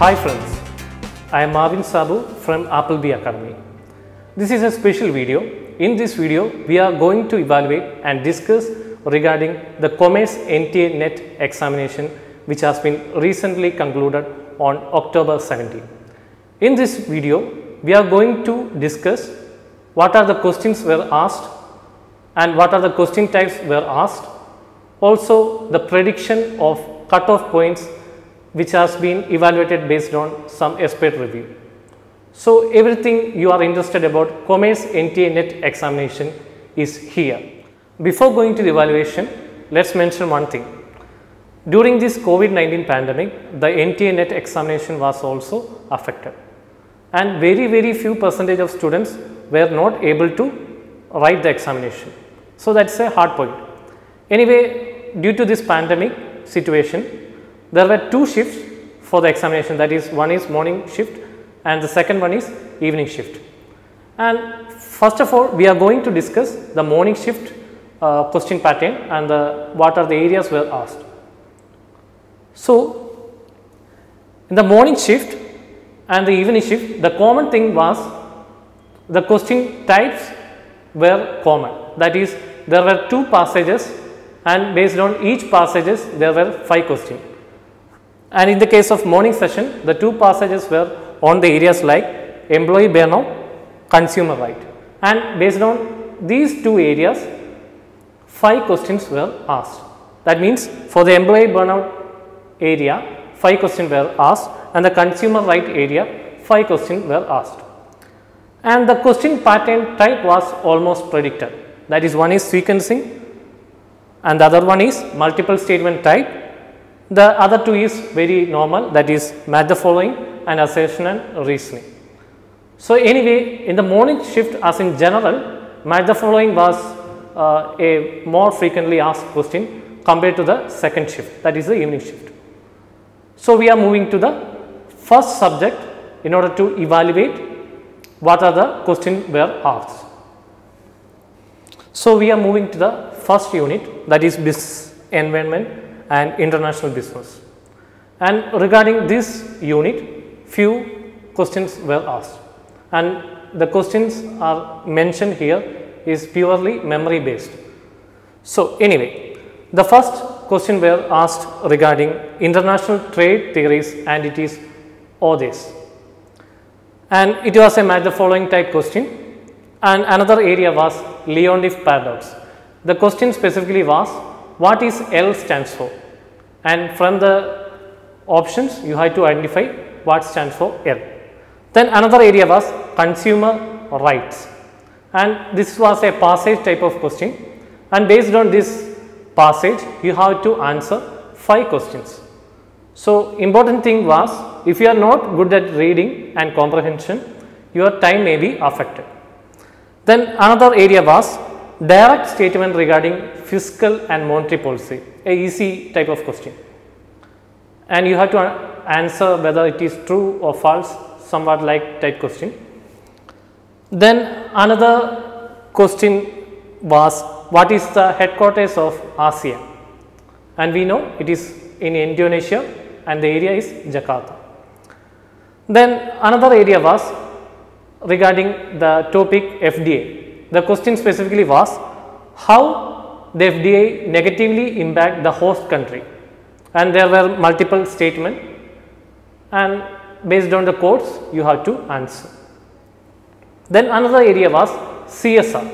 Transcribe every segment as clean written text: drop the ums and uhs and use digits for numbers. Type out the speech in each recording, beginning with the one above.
Hi friends, I am Marvin Sabu from Appleby Academy. This is a special video. In this video, we are going to evaluate and discuss regarding the Commerce NTA NET examination which has been recently concluded on October 17. In this video, we are going to discuss what are the questions were asked and what are the question types were asked. Also, the prediction of cutoff points which has been evaluated based on some expert review. So, everything you are interested about Commerce NTA NET examination is here. Before going to the evaluation, let us mention one thing. During this COVID-19 pandemic, the NTA NET examination was also affected, and very few percentage of students were not able to write the examination. So, that is a hard point. Anyway, due to this pandemic situation, there were two shifts for the examination, that is, one is morning shift and the second one is evening shift. And first of all, we are going to discuss the morning shift question pattern and what are the areas were asked. So, in the morning shift and the evening shift, the common thing was the question types were common, that is, there were two passages and based on each passages there were 5 questions. And in the case of morning session, the two passages were on the areas like employee burnout, consumer right, and based on these two areas 5 questions were asked. That means, for the employee burnout area 5 questions were asked and the consumer right area 5 questions were asked. And the question pattern type was almost predicted, that is, one is sequencing and the other one is multiple statement type. The other two is very normal, that is match the following and assertion and reasoning. So, anyway, in the morning shift as in general, match the following was a more frequently asked question compared to the second shift, that is the evening shift. So, we are moving to the first subject in order to evaluate what are the questions were asked. So, we are moving to the first unit, that is business environment and international business. And regarding this unit, few questions were asked, and the questions are mentioned here is purely memory based. So, anyway, the first question were asked regarding international trade theories and it is others, and it was a match the following type question, and another area was Leontief paradox. The question specifically was what is L stands for, and from the options you have to identify what stands for L. Then another area was consumer rights, and this was a passage type of question, and based on this passage you have to answer 5 questions. So, important thing was, if you are not good at reading and comprehension, your time may be affected. Then another area was direct statement regarding fiscal and monetary policy, a easy type of question, and you have to answer whether it is true or false, somewhat like type question. Then another question was what is the headquarters of ASEAN, and we know it is in Indonesia and the area is Jakarta. Then another area was regarding the topic FDI. The question specifically was how the FDI negatively impact the host country, and there were multiple statements, and based on the quotes you have to answer. Then another area was CSR,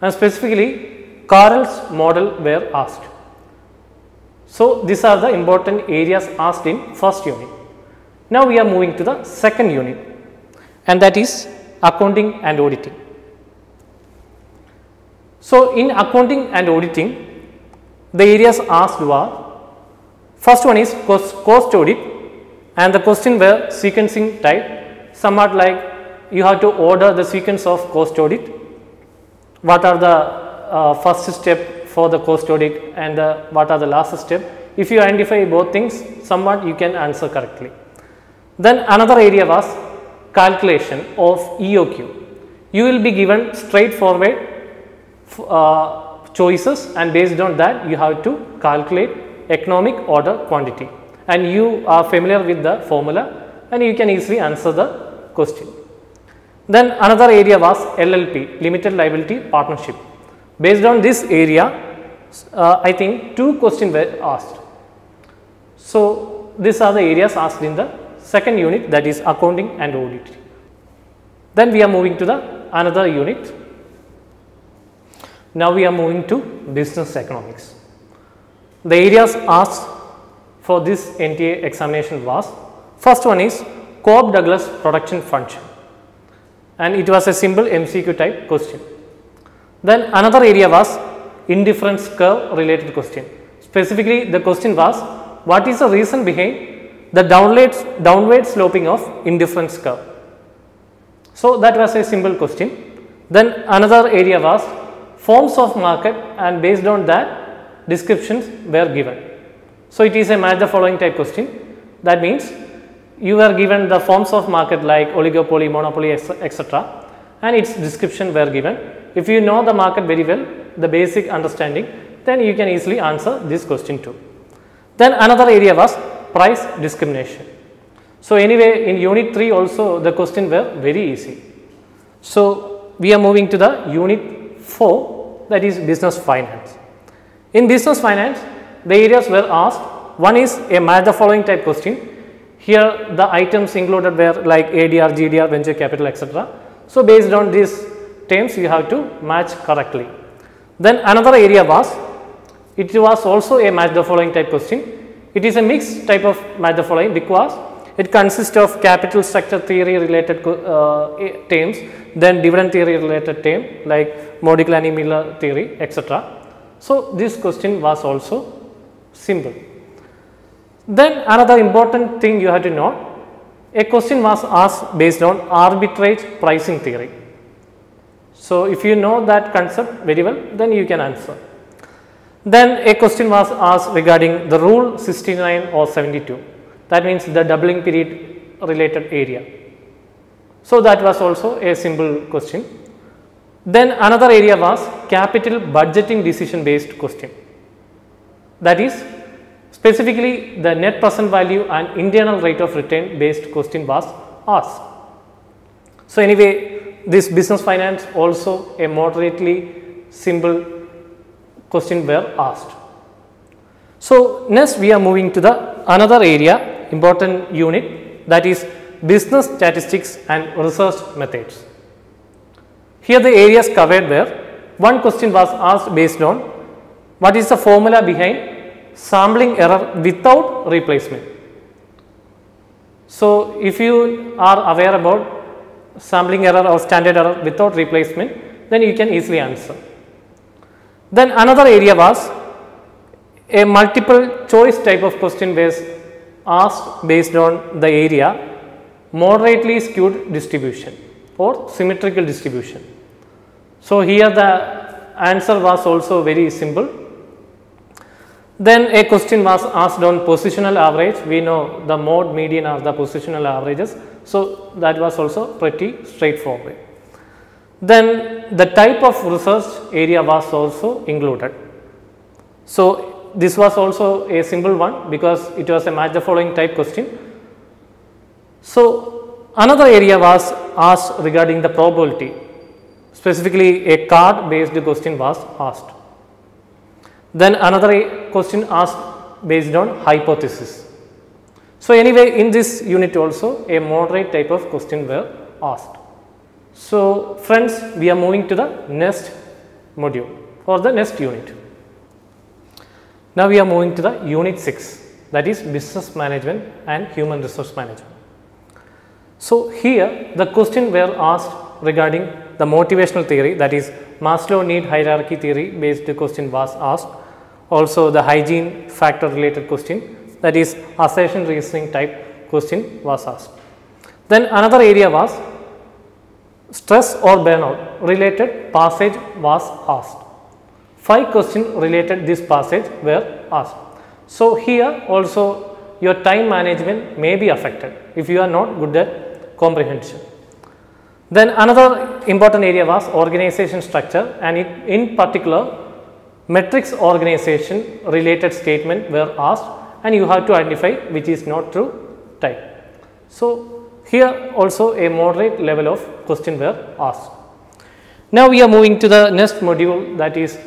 and specifically Carroll's model were asked. So, these are the important areas asked in first unit. Now, we are moving to the second unit, and that is accounting and auditing. So, in accounting and auditing, the areas asked were, first one is cost audit, and the question were sequencing type, somewhat like you have to order the sequence of cost audit, what are the first step for the cost audit and what are the last step. If you identify both things, somewhat you can answer correctly. Then another area was calculation of EOQ. You will be given straightforward choices, and based on that you have to calculate economic order quantity, and you are familiar with the formula and you can easily answer the question. Then another area was LLP, Limited Liability Partnership. Based on this area, I think 2 questions were asked. So, these are the areas asked in the second unit, that is accounting and audit. Then we are moving to the another unit. Now we are moving to business economics. The areas asked for this NTA examination was, first one is Cobb Douglas production function, and it was a simple MCQ type question. Then another area was indifference curve related question. Specifically, the question was, what is the reason behind the downward sloping of indifference curve? So, that was a simple question. Then another area was forms of market, and based on that descriptions were given. So, it is a match the following type question. That means you were given the forms of market like oligopoly, monopoly, etc., and its description were given. If you know the market very well, the basic understanding, then you can easily answer this question too. Then another area was price discrimination. So, anyway, in unit 3 also the question were very easy. So, we are moving to the unit 4, that is business finance. In business finance, the areas were asked. One is a match the following type question. Here the items included were like ADR, GDR, venture capital, etc. So, based on these terms you have to match correctly. Then another area was, it was also a match the following type question. It is a mixed type of match the following because it consists of capital structure theory related terms, then dividend theory related term like Modigliani-Miller theory, etc. So, this question was also simple. Then another important thing you have to know, a question was asked based on arbitrage pricing theory. So, if you know that concept very well, then you can answer. Then a question was asked regarding the rule 69 or 72, that means the doubling period related area. So, that was also a simple question. Then another area was capital budgeting decision based question, that is specifically the net present value and internal rate of return based question was asked. So, anyway, this business finance also a moderately simple question were asked. So, next we are moving to the another area important unit, that is business statistics and research methods. Here the areas covered were, one question was asked based on what is the formula behind sampling error without replacement. So, if you are aware about sampling error or standard error without replacement, then you can easily answer. Then another area was a multiple choice type of question was asked based on the area moderately skewed distribution or symmetrical distribution. So, here the answer was also very simple. Then a question was asked on positional average. We know the mode, median are the positional averages. So, that was also pretty straightforward. Then the type of research area was also included. So, this was also a simple one because it was a match the following type question. So, another area was asked regarding the probability, specifically a card based question was asked. Then another question asked based on hypothesis. So, anyway, in this unit also a moderate type of question were asked. So, friends, we are moving to the next module or the next unit. Now, we are moving to the unit 6, that is business management and human resource management. So, here the question were asked regarding the motivational theory, that is Maslow need hierarchy theory based question was asked. Also, the hygiene factor related question, that is assertion reasoning type question was asked. Then another area was stress or burnout related passage was asked. 5 questions related this passage were asked. So, here also your time management may be affected if you are not good at comprehension. Then another important area was organization structure, and in particular matrix organization related statement were asked, and you have to identify which is not true type. So, here also a moderate level of question were asked. Now, we are moving to the next module, that is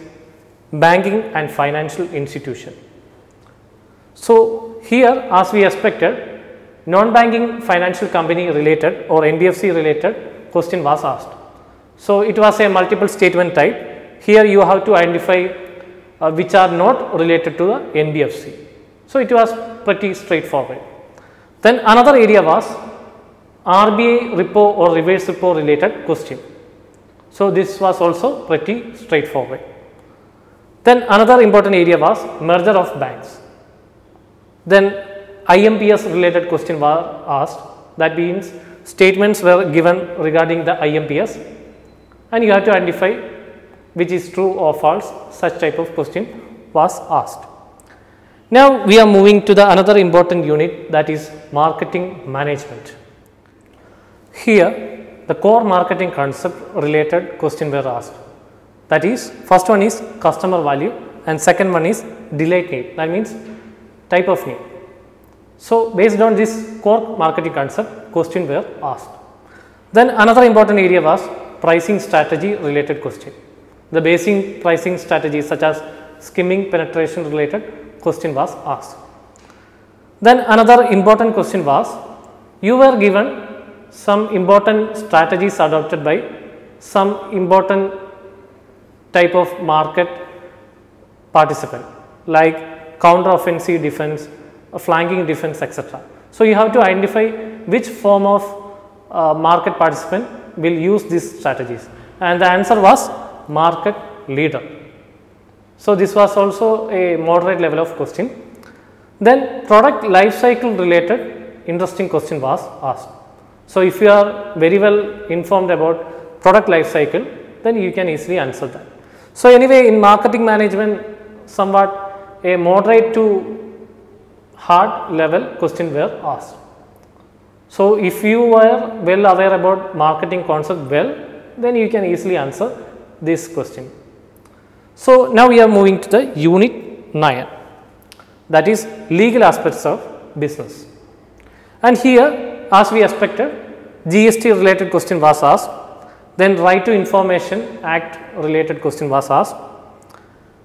banking and financial institution. So, here as we expected, non-banking financial company related or NBFC related question was asked. So, it was a multiple statement type. Here you have to identify which are not related to the NBFC. So, it was pretty straightforward. Then another area was RBI repo or reverse repo related question. So, this was also pretty straightforward. Then another important area was merger of banks. Then IMPS related question was asked, that means statements were given regarding the IMPS and you have to identify which is true or false, such type of question was asked. Now, we are moving to the another important unit, that is marketing management. Here the core marketing concept related question were asked, that is first one is customer value and second one is delight need, that means type of need. So, based on this core marketing concept, question were asked. Then another important area was pricing strategy related question. The basic pricing strategies such as skimming penetration related question was asked. Then another important question was, you were given some important strategies adopted by some important type of market participant like counter offensive defense, flanking defense, etc. So, you have to identify which form of market participant will use these strategies, and the answer was market leader. So, this was also a moderate level of question. Then product life cycle related interesting question was asked. So, if you are very well informed about product life cycle, then you can easily answer that. So, anyway, in marketing management somewhat a moderate to hard level question were asked. So, if you were well aware about marketing concept well, then you can easily answer this question. So, now we are moving to the unit 9, that is legal aspects of business. And here as we expected, GST related question was asked, then Right to Information Act related question was asked,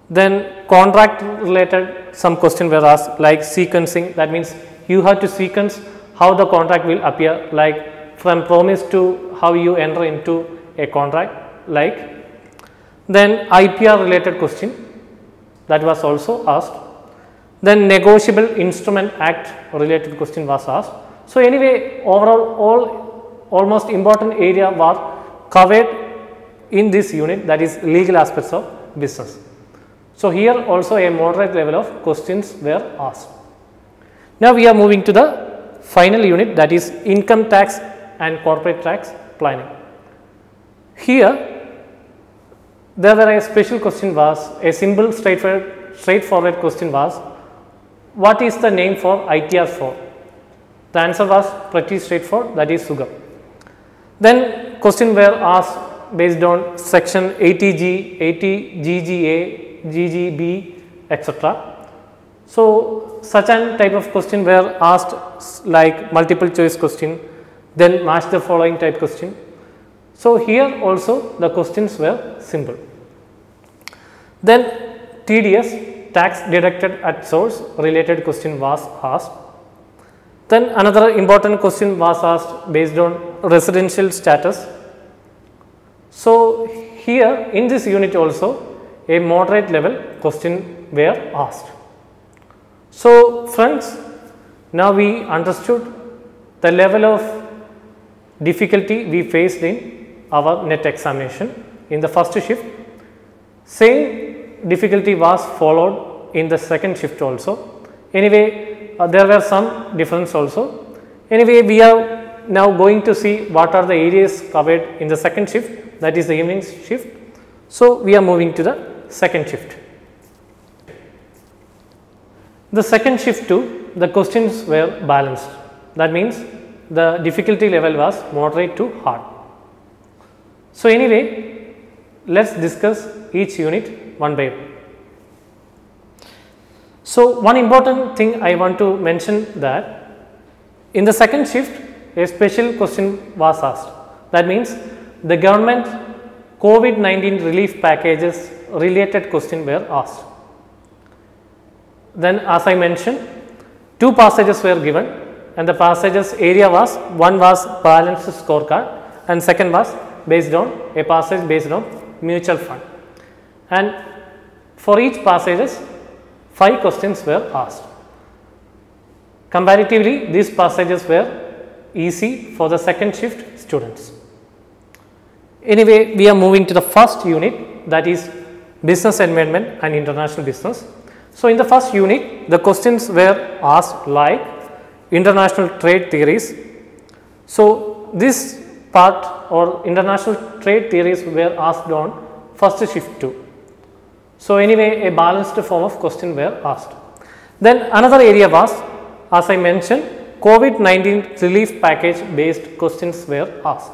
then contract related some question were asked like sequencing, that means you have to sequence how the contract will appear, like from promise to how you enter into a contract, like. Then IPR related question, that was also asked. Then Negotiable Instrument Act related question was asked. So, anyway, overall almost important area was covered in this unit, that is legal aspects of business. So, here also a moderate level of questions were asked. Now, we are moving to the final unit, that is income tax and corporate tax planning. Here there were a special question was a simple straightforward question was, what is the name for ITR 4? The answer was pretty straightforward, that is sugar. Then question were asked based on section 80G, 80GGA, GGB, etc. So, such an type of question were asked like multiple choice question, then match the following type question. So, here also the questions were simple. Then TDS, tax deducted at source related question was asked. Then another important question was asked based on residential status. So, here in this unit also a moderate level question were asked. So, friends, now we understood the level of difficulty we faced in our NET examination in the first shift. Same difficulty was followed in the second shift also. Anyway, there were some difference also. Anyway, we are now going to see what are the areas covered in the second shift, that is the evening shift. So, we are moving to the second shift. The second shift too, the questions were balanced. That means the difficulty level was moderate to hard. So, anyway, let us discuss each unit one by one. So, one important thing I want to mention that in the second shift a special question was asked. That means the government COVID-19 relief packages related question were asked. Then as I mentioned, two passages were given and the passages area was, one was balanced scorecard and second was based on a passage based on mutual fund. And for each passages 5 questions were asked. Comparatively, these passages were easy for the second shift students. Anyway, we are moving to the first unit, that is business environment and international business. So, in the first unit the questions were asked like international trade theories. So, this part or international trade theories were asked on first shift too. So, anyway a balanced form of question were asked. Then another area was, as I mentioned, COVID-19 relief package based questions were asked.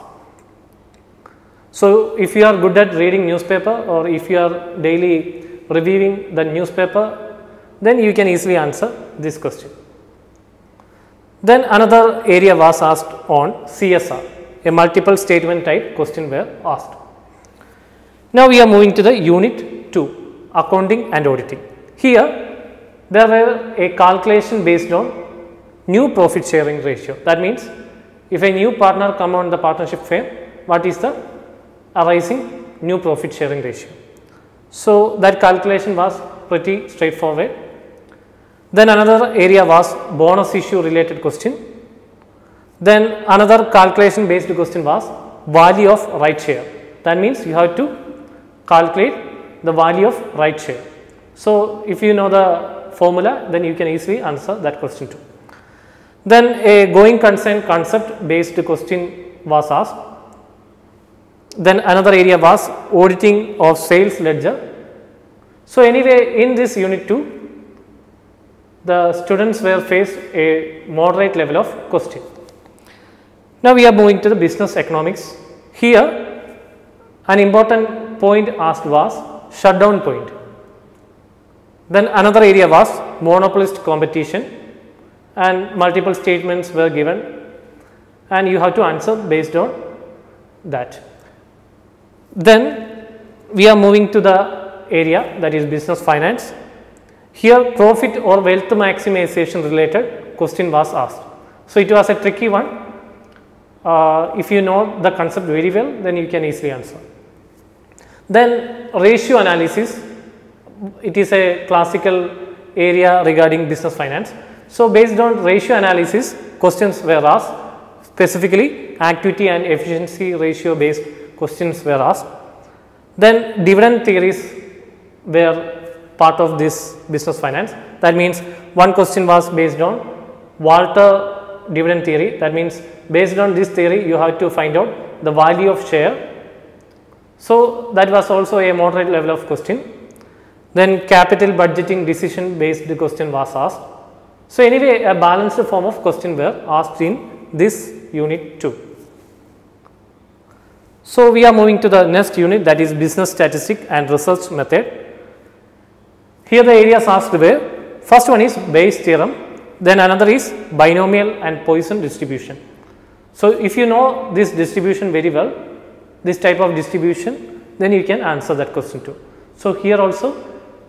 So, if you are good at reading newspaper or if you are daily reviewing the newspaper, then you can easily answer this question. Then another area was asked on CSR, a multiple statement type question were asked. Now, we are moving to the unit 2. Accounting and auditing. Here there were a calculation based on new profit sharing ratio. That means if a new partner come on the partnership firm, what is the arising new profit sharing ratio. So, that calculation was pretty straightforward. Then another area was bonus issue related question. Then another calculation based question was value of right share. That means you have to calculate the value of right share. So, if you know the formula, then you can easily answer that question too. Then a going concern concept based question was asked. Then another area was auditing of sales ledger. So, anyway in this unit 2 the students were faced a moderate level of question. Now, we are moving to the business economics. Here an important point asked was shutdown point. Then another area was monopolist competition and multiple statements were given and you have to answer based on that. Then we are moving to the area that is business finance. Here profit or wealth maximization related question was asked. So, it was a tricky one. If you know the concept very well, then you can easily answer. Then ratio analysis, it is a classical area regarding business finance. So, based on ratio analysis questions were asked, specifically activity and efficiency ratio based questions were asked. Then dividend theories were part of this business finance. That means one question was based on Walter dividend theory. That means based on this theory you have to find out the value of share. So, that was also a moderate level of question. Then capital budgeting decision based question was asked. So, anyway a balanced form of question were asked in this unit 2. So, we are moving to the next unit, that is business statistic and research method. Here the areas asked were, first one is Bayes theorem, then another is binomial and Poisson distribution. So, if you know this distribution very well, this type of distribution, then you can answer that question too. So, here also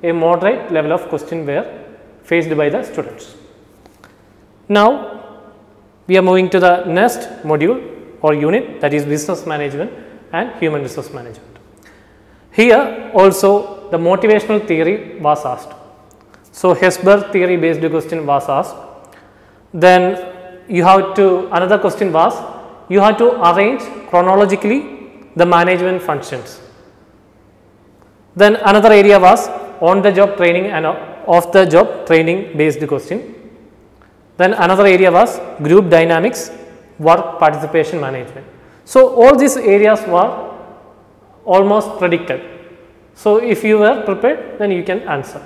a moderate level of question were faced by the students. Now, we are moving to the next module or unit, that is business management and human resource management. Here also the motivational theory was asked. So, Hesberg theory based question was asked. Then you have to, another question was, you have to arrange chronologically the management functions. Then another area was on the job training and off the job training based question. Then another area was group dynamics, work participation management. So, all these areas were almost predicted. So, if you were prepared, then you can answer.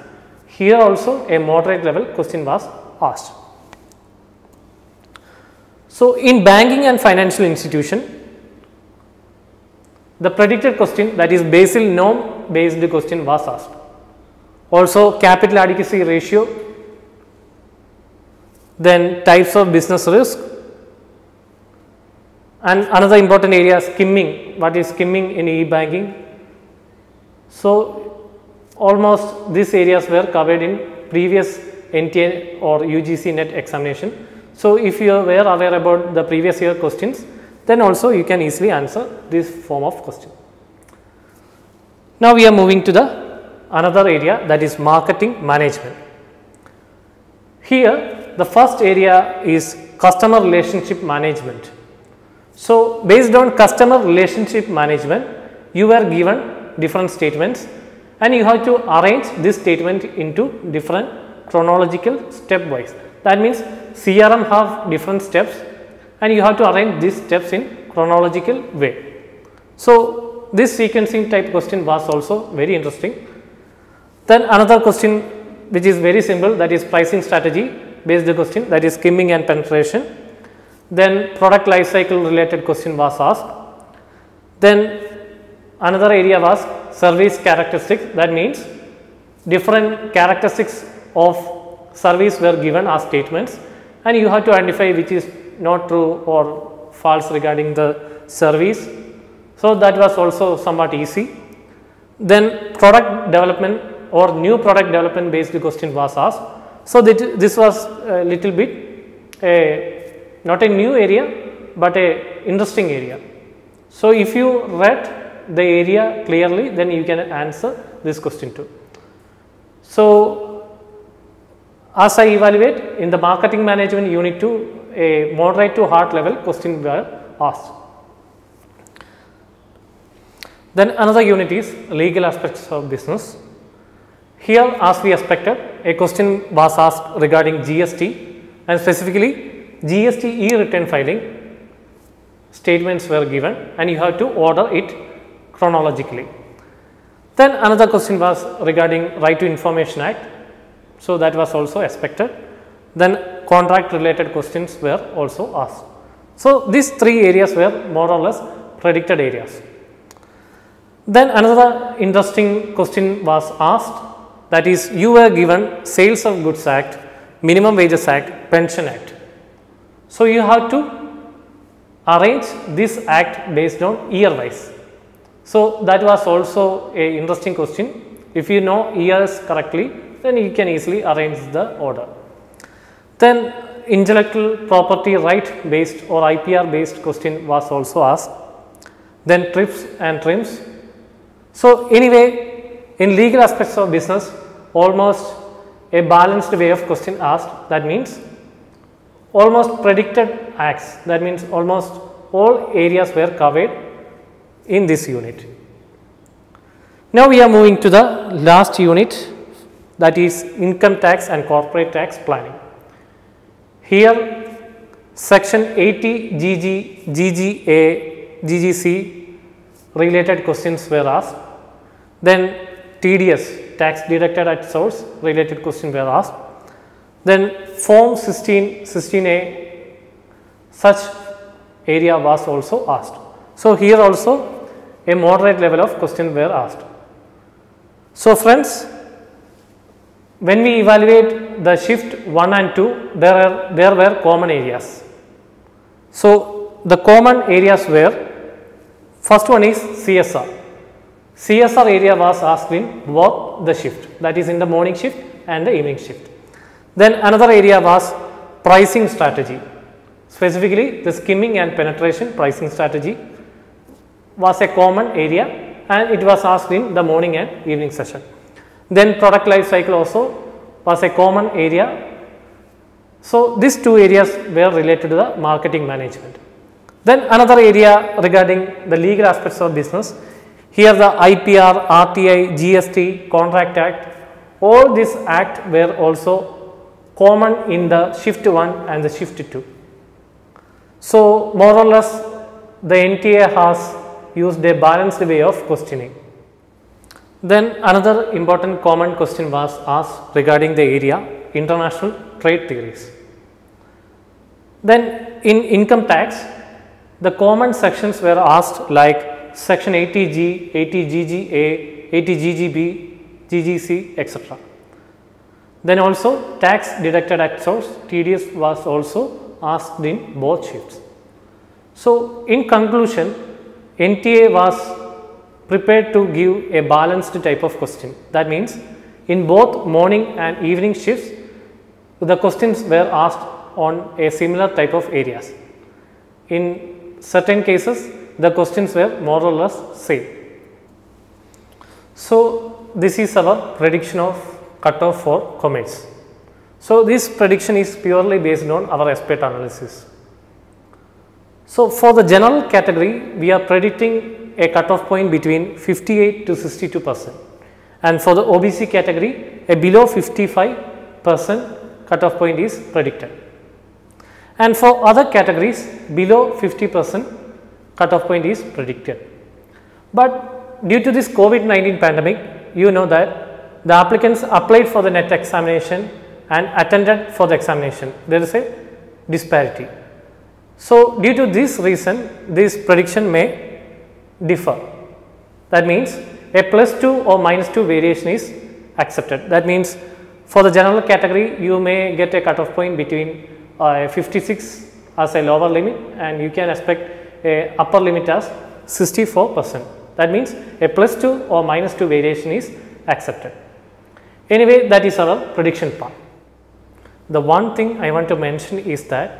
Here also a moderate level question was asked. So, in banking and financial institution, the predicted question, that is Basel norm based question was asked. Also capital adequacy ratio then types of business risk, and another important area is skimming. What is skimming in e-banking? So, almost these areas were covered in previous NTA or UGC NET examination. So, if you were aware about the previous year questions, then also you can easily answer this form of question. Now, we are moving to the another area, that is marketing management. Here the first area is customer relationship management. So, based on customer relationship management, you were given different statements and you have to arrange this statement into different chronological stepwise. That means CRM have different steps and you have to arrange these steps in chronological way. So, this sequencing type question was also very interesting. Then another question which is very simple, that is pricing strategy based question, that is skimming and penetration. Then product life cycle related question was asked. Then another area was service characteristics, that means different characteristics of service were given as statements and you have to identify which is not true or false regarding the service. So, that was also somewhat easy. Then product development or new product development based question was asked. So, this was a little bit not a new area, but a interesting area. So, if you read the area clearly, then you can answer this question too. So, as I evaluate in the marketing management unit 2, a moderate to hard level question were asked. Then another unit is legal aspects of business. Here, as we expected, a question was asked regarding GST and specifically GST e-return filing statements were given and you have to order it chronologically. Then another question was regarding Right to Information Act. So, that was also expected. Then contract related questions were also asked. So, these three areas were more or less predicted areas. Then another interesting question was asked, that is you were given Sales of Goods Act, Minimum Wages Act, Pension Act. So, you have to arrange this act based on year wise. So, that was also a interesting question. If you know years correctly, then you can easily arrange the order. Then intellectual property right based or IPR based question was also asked. Then trips and trims. So, anyway, in legal aspects of business, almost a balanced way of question asked, that means almost predicted acts, that means almost all areas were covered in this unit. Now, we are moving to the last unit, that is income tax and corporate tax planning. Here section 80 GG, GGA, GGC related questions were asked. Then TDS, tax deducted at source related question were asked. Then form 16, 16A, such area was also asked. So, here also a moderate level of question were asked. So, friends, when we evaluate the shift 1 and 2, there were common areas. So, the common areas were, first one is CSR. CSR area was asked in both the shift, that is in the morning shift and the evening shift. Then another area was pricing strategy, specifically the skimming and penetration pricing strategy was a common area and it was asked in the morning and evening session. Then product life cycle also was a common area. So, these two areas were related to the marketing management. Then another area regarding the legal aspects of business, here the IPR, RTI, GST, Contract Act, all these acts were also common in the shift 1 and the shift 2. So, more or less the NTA has used a balanced way of questioning. Then another important common question was asked regarding the area international trade theories. Then in income tax, the common sections were asked like section 80G, 80GGA, 80GGB, GGC, etc. Then also tax deducted at source, TDS was also asked in both shifts. So, in conclusion, NTA was prepared to give a balanced type of question. That means, in both morning and evening shifts, the questions were asked on a similar type of areas. In certain cases, the questions were more or less same. So, this is our prediction of cutoff for commerce. So, this prediction is purely based on our expert analysis. So, for the general category, we are predicting a cutoff point between 58 to 62%, and for the OBC category, a below 55% cutoff point is predicted. And for other categories, below 50% cutoff point is predicted. But due to this COVID-19 pandemic, you know that the applicants applied for the NET examination and attended for the examination. There is a disparity. So, due to this reason, this prediction may differ. That means, a +2 or -2 variation is accepted. That means, for the general category, you may get a cutoff point between 56 as a lower limit, and you can expect a upper limit as 64%. That means, a +2 or -2 variation is accepted. Anyway, that is our prediction part. The one thing I want to mention is that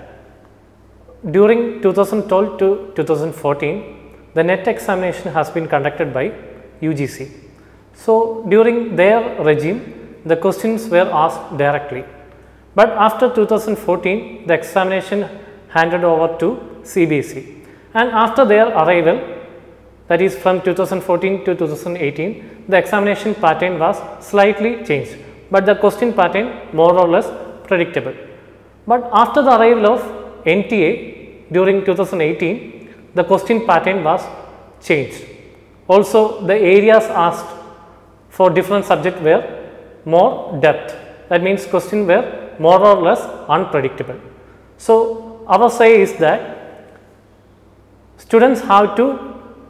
during 2012 to 2014, the NET examination has been conducted by UGC. So, during their regime, the questions were asked directly. But after 2014, the examination handed over to CBSE, and after their arrival, that is from 2014 to 2018, the examination pattern was slightly changed, but the question pattern more or less predictable. But after the arrival of NTA during 2018, the question pattern was changed. Also, the areas asked for different subjects were more depth. That means, questions were more or less unpredictable. So, our say is that students have to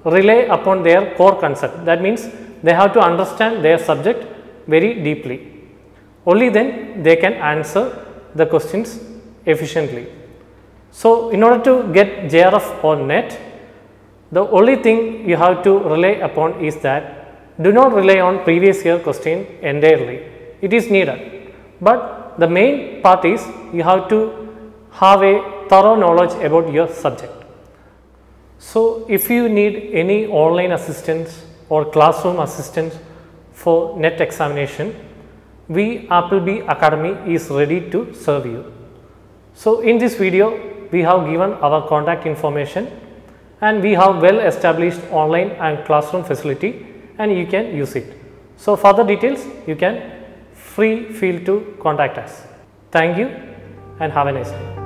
rely upon their core concept. That means, they have to understand their subject very deeply. Only then they can answer the questions efficiently. So, in order to get JRF or NET, the only thing you have to rely upon is that do not rely on previous year question entirely. It is needed, but the main part is you have to have a thorough knowledge about your subject. So, if you need any online assistance or classroom assistance for NET examination, we Appleby Academy is ready to serve you. So, in this video, we have given our contact information, and we have well established online and classroom facility, and you can use it. So, further details you can feel to contact us. Thank you and have a nice day.